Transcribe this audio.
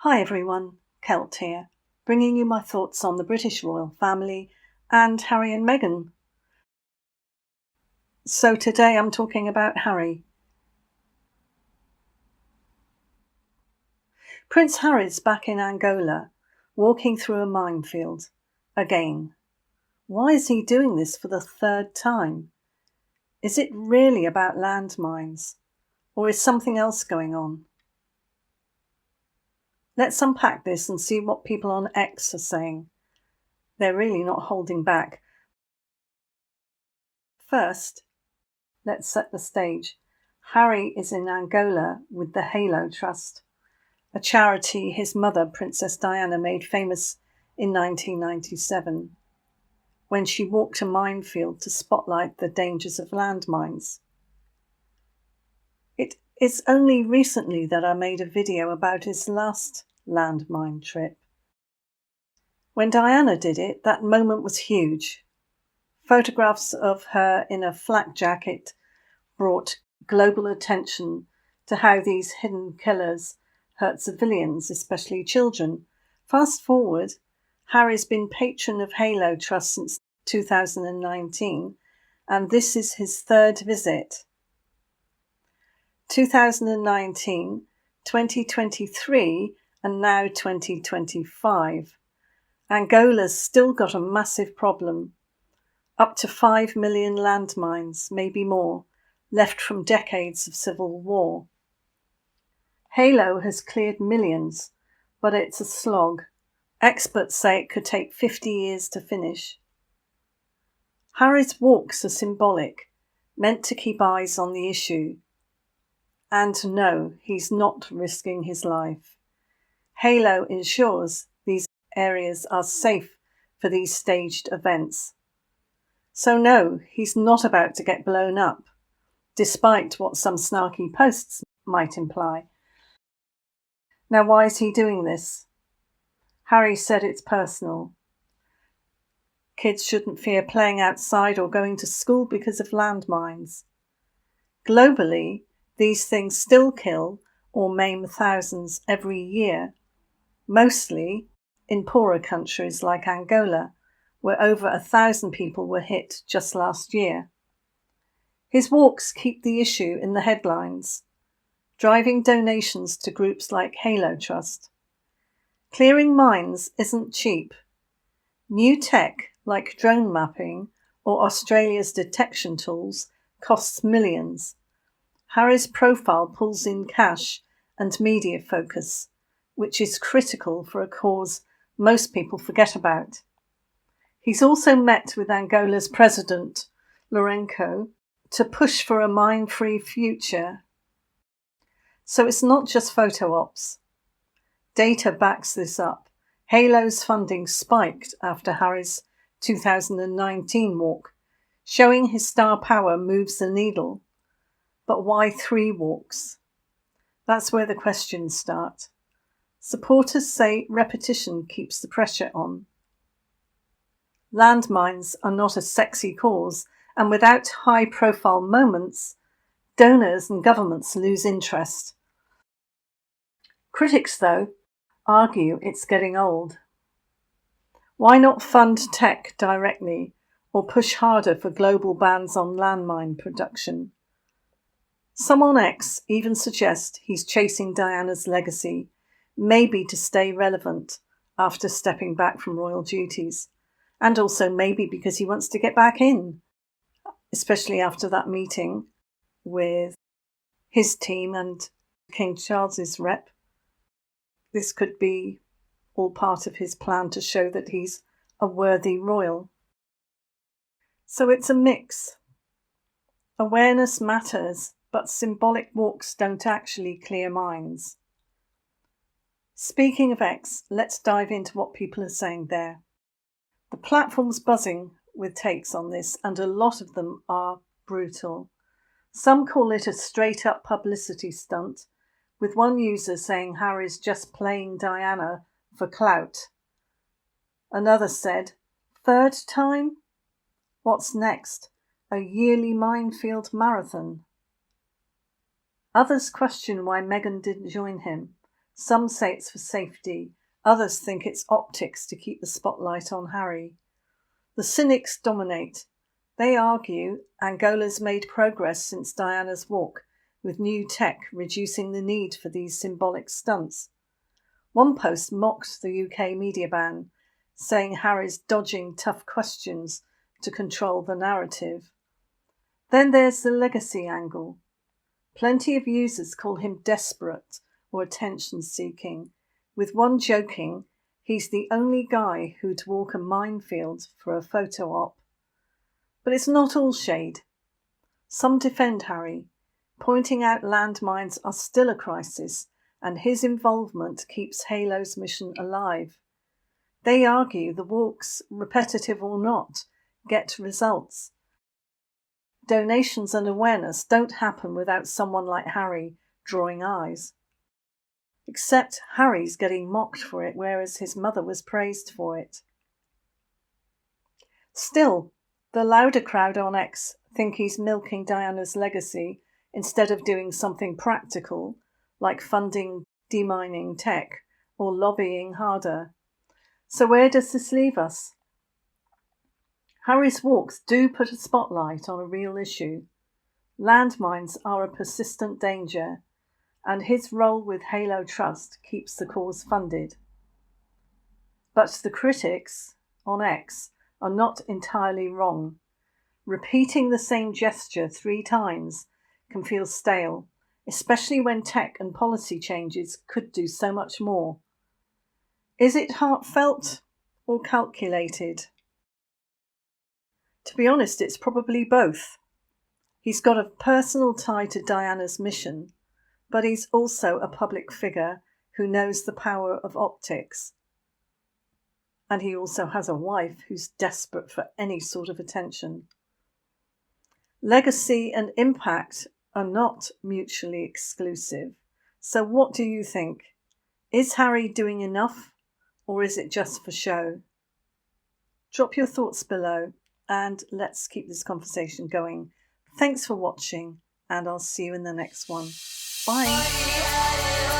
Hi everyone, Kelt here, bringing you my thoughts on the British royal family and Harry and Meghan. So today I'm talking about Harry. Prince Harry's back in Angola, walking through a minefield. Again. Why is he doing this for the third time? Is it really about landmines? Or is something else going on? Let's unpack this and see what people on X are saying. They're really not holding back. First, let's set the stage. Harry is in Angola with the Halo Trust, a charity his mother, Princess Diana, made famous in 1997 when she walked a minefield to spotlight the dangers of landmines. It is only recently that I made a video about his last landmine trip. When Diana did it, that moment was huge. Photographs of her in a flak jacket brought global attention to how these hidden killers hurt civilians, especially children. Fast forward, Harry's been patron of Halo Trust since 2019, and this is his third visit. 2019, 2023, and now 2025. Angola's still got a massive problem. Up to 5 million landmines, maybe more, left from decades of civil war. Halo has cleared millions, but it's a slog. Experts say it could take 50 years to finish. Harry's walks are symbolic, meant to keep eyes on the issue. And no, he's not risking his life. Halo ensures these areas are safe for these staged events. So no, he's not about to get blown up, despite what some snarky posts might imply. Now, why is he doing this? Harry said it's personal. Kids shouldn't fear playing outside or going to school because of landmines. Globally, these things still kill or maim thousands every year, mostly in poorer countries like Angola, where over 1,000 people were hit just last year. His walks keep the issue in the headlines, driving donations to groups like Halo Trust. Clearing mines isn't cheap. New tech like drone mapping or Australia's detection tools costs millions. Harry's profile pulls in cash and media focus, which is critical for a cause most people forget about. He's also met with Angola's president, Lourenço, to push for a mine-free future. So it's not just photo ops. Data backs this up. Halo's funding spiked after Harry's 2019 walk, showing his star power moves the needle. But why 3 walks? That's where the questions start. Supporters say repetition keeps the pressure on. Landmines are not a sexy cause, and without high-profile moments, donors and governments lose interest. Critics, though, argue it's getting old. Why not fund tech directly or push harder for global bans on landmine production? Some on X even suggest he's chasing Diana's legacy, maybe to stay relevant after stepping back from royal duties, and also maybe because he wants to get back in, especially after that meeting with his team and King Charles's rep. This could be all part of his plan to show that he's a worthy royal. So it's a mix. Awareness matters, but symbolic walks don't actually clear minds. Speaking of X, let's dive into what people are saying there. The platform's buzzing with takes on this, and a lot of them are brutal. Some call it a straight-up publicity stunt, with one user saying Harry's just playing Diana for clout. Another said, "Third time? What's next? A yearly minefield marathon?" Others question why Meghan didn't join him. Some say it's for safety, others think it's optics to keep the spotlight on Harry. The cynics dominate. They argue Angola's made progress since Diana's walk, with new tech reducing the need for these symbolic stunts. One post mocked the UK media ban, saying Harry's dodging tough questions to control the narrative. Then there's the legacy angle. Plenty of users call him desperate or attention-seeking, with one joking he's the only guy who'd walk a minefield for a photo op. But it's not all shade. Some defend Harry, pointing out landmines are still a crisis and his involvement keeps Halo's mission alive. They argue the walks, repetitive or not, get results. Donations and awareness don't happen without someone like Harry drawing eyes. Except Harry's getting mocked for it, whereas his mother was praised for it. Still, the louder crowd on X think he's milking Diana's legacy instead of doing something practical, like funding demining tech or lobbying harder. So where does this leave us? Harry's walks do put a spotlight on a real issue. Landmines are a persistent danger, and his role with Halo Trust keeps the cause funded. But the critics on X are not entirely wrong. Repeating the same gesture 3 times can feel stale, especially when tech and policy changes could do so much more. Is it heartfelt or calculated? To be honest, it's probably both. He's got a personal tie to Diana's mission, but he's also a public figure who knows the power of optics. And he also has a wife who's desperate for any sort of attention. Legacy and impact are not mutually exclusive. So what do you think? Is Harry doing enough, or is it just for show? Drop your thoughts below and let's keep this conversation going. Thanks for watching, and I'll see you in the next one. Bye.